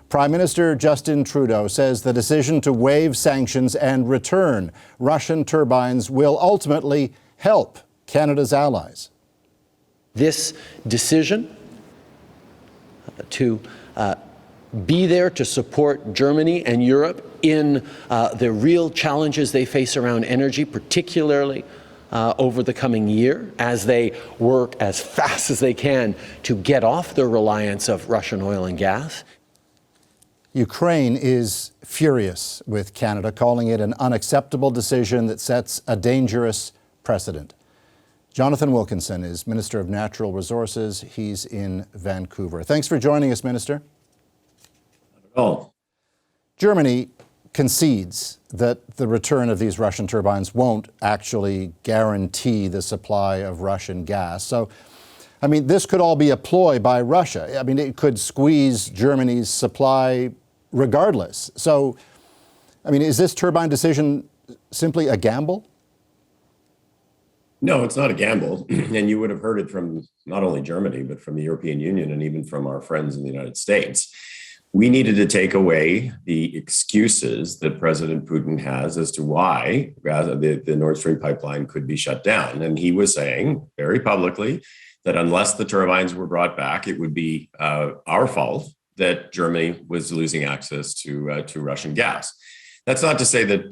Prime Minister Justin Trudeau says the decision to waive sanctions and return Russian turbines will ultimately help Canada's allies. This decision to be there to support Germany and Europe in the real challenges they face around energy, particularly over the coming year, as they work as fast as they can to get off their reliance of Russian oil and gas. Ukraine is furious with Canada, calling it an unacceptable decision that sets a dangerous precedent. Jonathan Wilkinson is Minister of Natural Resources. He's in Vancouver. Thanks for joining us, Minister. Oh. Germany concedes that the return of these Russian turbines won't actually guarantee the supply of Russian gas. So, I mean, this could all be a ploy by Russia. I mean, it could squeeze Germany's supply regardless. So, I mean, is this turbine decision simply a gamble? No, it's not a gamble. And you would have heard it from not only Germany, but from the European Union and even from our friends in the United States. We needed to take away the excuses that President Putin has as to why the Nord Stream pipeline could be shut down. And he was saying very publicly that unless the turbines were brought back, it would be our fault that Germany was losing access to Russian gas. That's not to say that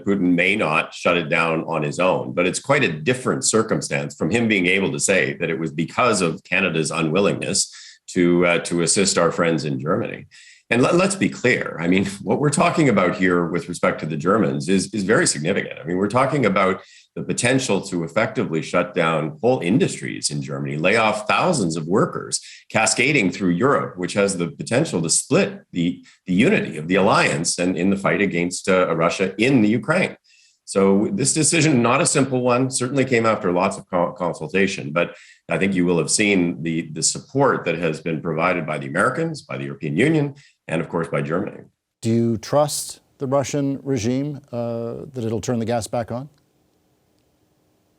Putin may not shut it down on his own, but it's quite a different circumstance from him being able to say that it was because of Canada's unwillingness to assist our friends in Germany. And let's be clear. I mean, what we're talking about here with respect to the Germans is very significant. I mean, we're talking about the potential to effectively shut down whole industries in Germany, lay off thousands of workers, cascading through Europe, which has the potential to split the unity of the alliance and in the fight against Russia in the Ukraine. So this decision, not a simple one, certainly came after lots of consultation, but I think you will have seen the support that has been provided by the Americans, by the European Union, and of course by Germany. Do you trust the Russian regime that it'll turn the gas back on?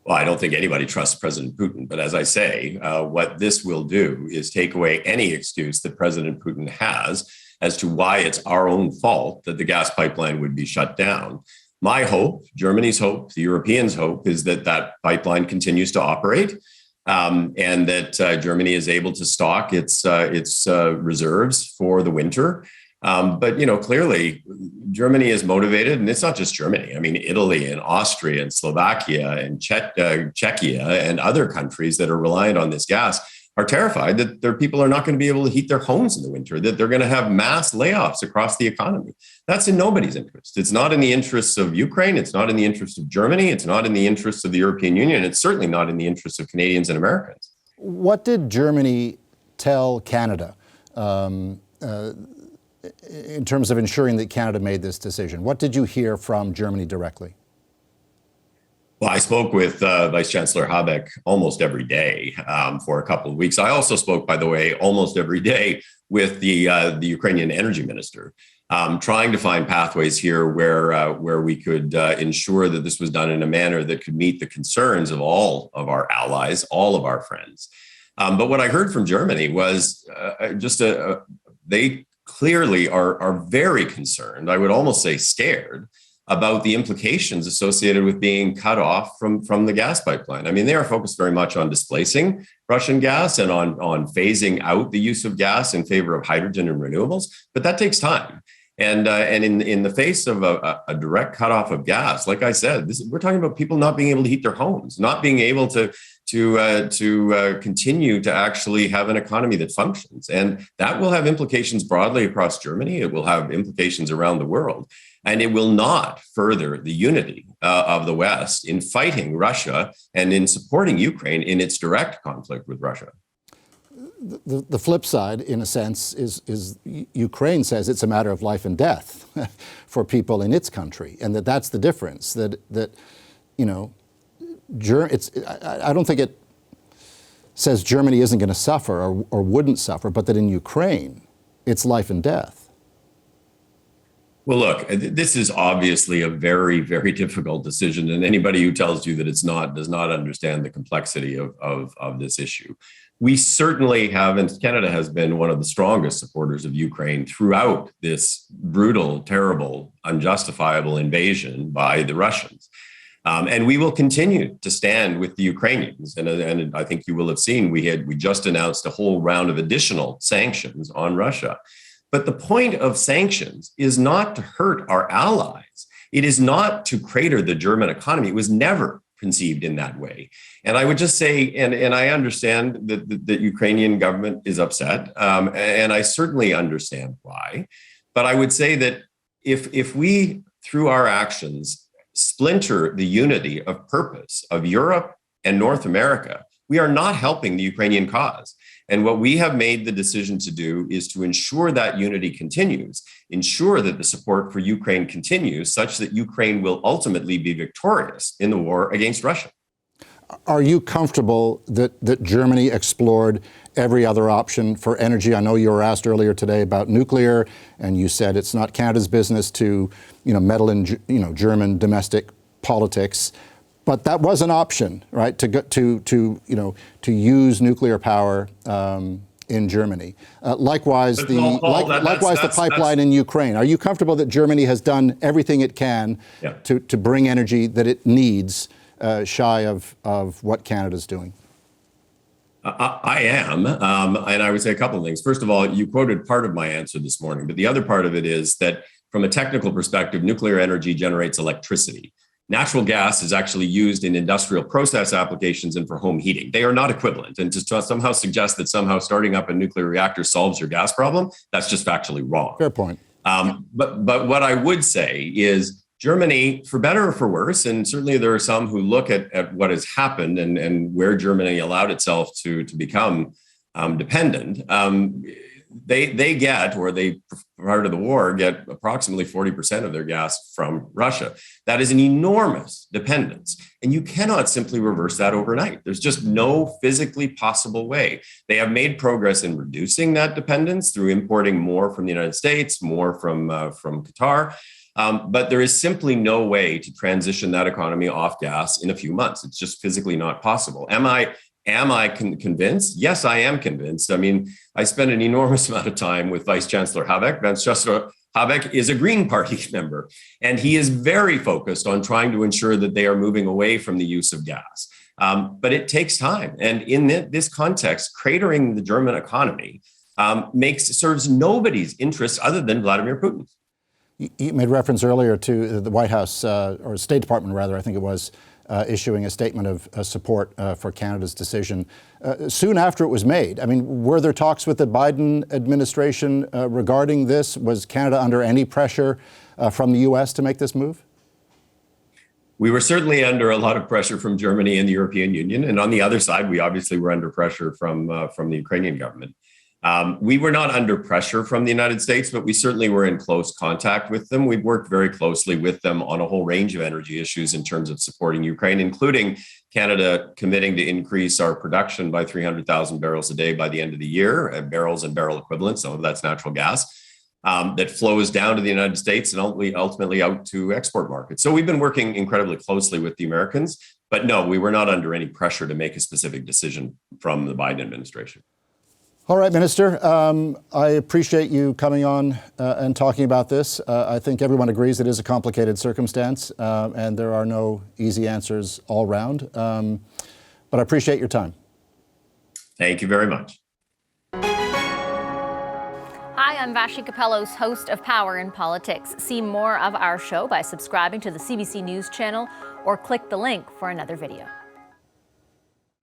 Well, I don't think anybody trusts President Putin. But as I say, what this will do is take away any excuse that President Putin has as to why it's our own fault that the gas pipeline would be shut down. My hope, Germany's hope, the Europeans' hope is that that pipeline continues to operate and that Germany is able to stock its reserves for the winter. But, you know, clearly Germany is motivated, and it's not just Germany. I mean, Italy and Austria and Slovakia and Czechia and other countries that are reliant on this gas are terrified that their people are not going to be able to heat their homes in the winter, that they're going to have mass layoffs across the economy. That's in nobody's interest. It's not in the interests of Ukraine. It's not in the interest of Germany. It's not in the interests of the European Union. It's certainly not in the interests of Canadians and Americans. What did Germany tell Canada in terms of ensuring that Canada made this decision? What did you hear from Germany directly? Well, I spoke with Vice Chancellor Habeck almost every day for a couple of weeks. I also spoke, by the way, almost every day with the Ukrainian energy minister, trying to find pathways here where we could ensure that this was done in a manner that could meet the concerns of all of our allies, all of our friends. But what I heard from Germany was they clearly are very concerned, I would almost say scared, about the implications associated with being cut off from the gas pipeline. I mean, they are focused very much on displacing Russian gas and on phasing out the use of gas in favor of hydrogen and renewables, but that takes time. And in the face of a direct cutoff of gas, like I said, we're talking about people not being able to heat their homes, not being able to continue to actually have an economy that functions. And that will have implications broadly across Germany. It will have implications around the world. And it will not further the unity of the West in fighting Russia and in supporting Ukraine in its direct conflict with Russia. The flip side, in a sense, is Ukraine says it's a matter of life and death for people in its country, and that's the difference. That you know, I don't think it says Germany isn't going to suffer or wouldn't suffer, but that in Ukraine, it's life and death. Well, look, this is obviously a very, very difficult decision, and anybody who tells you that it's not does not understand the complexity of this issue. We certainly have, and Canada has been one of the strongest supporters of Ukraine throughout this brutal, terrible, unjustifiable invasion by the Russians. And we will continue to stand with the Ukrainians. And I think you will have seen we just announced a whole round of additional sanctions on Russia. But the point of sanctions is not to hurt our allies. It is not to crater the German economy. It was never conceived in that way. And I would just say, and I understand that the Ukrainian government is upset, and I certainly understand why. But I would say that if we, through our actions, splinter the unity of purpose of Europe and North America, we are not helping the Ukrainian cause. And what we have made the decision to do is to ensure that unity continues, ensure that the support for Ukraine continues, such that Ukraine will ultimately be victorious in the war against Russia. Are you comfortable that Germany explored every other option for energy? I know you were asked earlier today about nuclear, and you said it's not Canada's business to, meddle in, German domestic politics. But that was an option, right? To use nuclear power in Germany. Likewise, the pipeline in Ukraine. Are you comfortable that Germany has done everything it can to bring energy that it needs, shy of what Canada's doing? I am, and I would say a couple of things. First of all, you quoted part of my answer this morning, but the other part of it is that from a technical perspective, nuclear energy generates electricity. Natural gas is actually used in industrial process applications and for home heating. They are not equivalent. And to somehow suggest that somehow starting up a nuclear reactor solves your gas problem, that's just factually wrong. Fair point. But what I would say is Germany, for better or for worse, and certainly there are some who look at what has happened and where Germany allowed itself to become dependent, they get, or they, prior to the war, get approximately 40% of their gas from Russia. That is an enormous dependence. And you cannot simply reverse that overnight. There's just no physically possible way. They have made progress in reducing that dependence through importing more from the United States, more from Qatar. But there is simply no way to transition that economy off gas in a few months. It's just physically not possible. Am I convinced? Yes, I am convinced. I mean, I spent an enormous amount of time with Vice Chancellor Habeck. Vice Chancellor Habeck is a Green Party member, and he is very focused on trying to ensure that they are moving away from the use of gas. But it takes time. And in this context, cratering the German economy serves nobody's interest other than Vladimir Putin. You made reference earlier to the White House, or State Department rather, I think it was, issuing a statement of support for Canada's decision. Soon after it was made, I mean, were there talks with the Biden administration regarding this? Was Canada under any pressure from the U.S. to make this move? We were certainly under a lot of pressure from Germany and the European Union. And on the other side, we obviously were under pressure from the Ukrainian government. We were not under pressure from the United States, but we certainly were in close contact with them. We've worked very closely with them on a whole range of energy issues in terms of supporting Ukraine, including Canada committing to increase our production by 300,000 barrels a day by the end of the year, barrels and barrel equivalents. Some of that's natural gas that flows down to the United States and ultimately out to export markets. So we've been working incredibly closely with the Americans, but no, we were not under any pressure to make a specific decision from the Biden administration. All right, Minister, I appreciate you coming on and talking about this. I think everyone agrees it is a complicated circumstance and there are no easy answers all round. But I appreciate your time. Thank you very much. Hi, I'm Vashi Capellos, host of Power in Politics. See more of our show by subscribing to the CBC News channel or click the link for another video.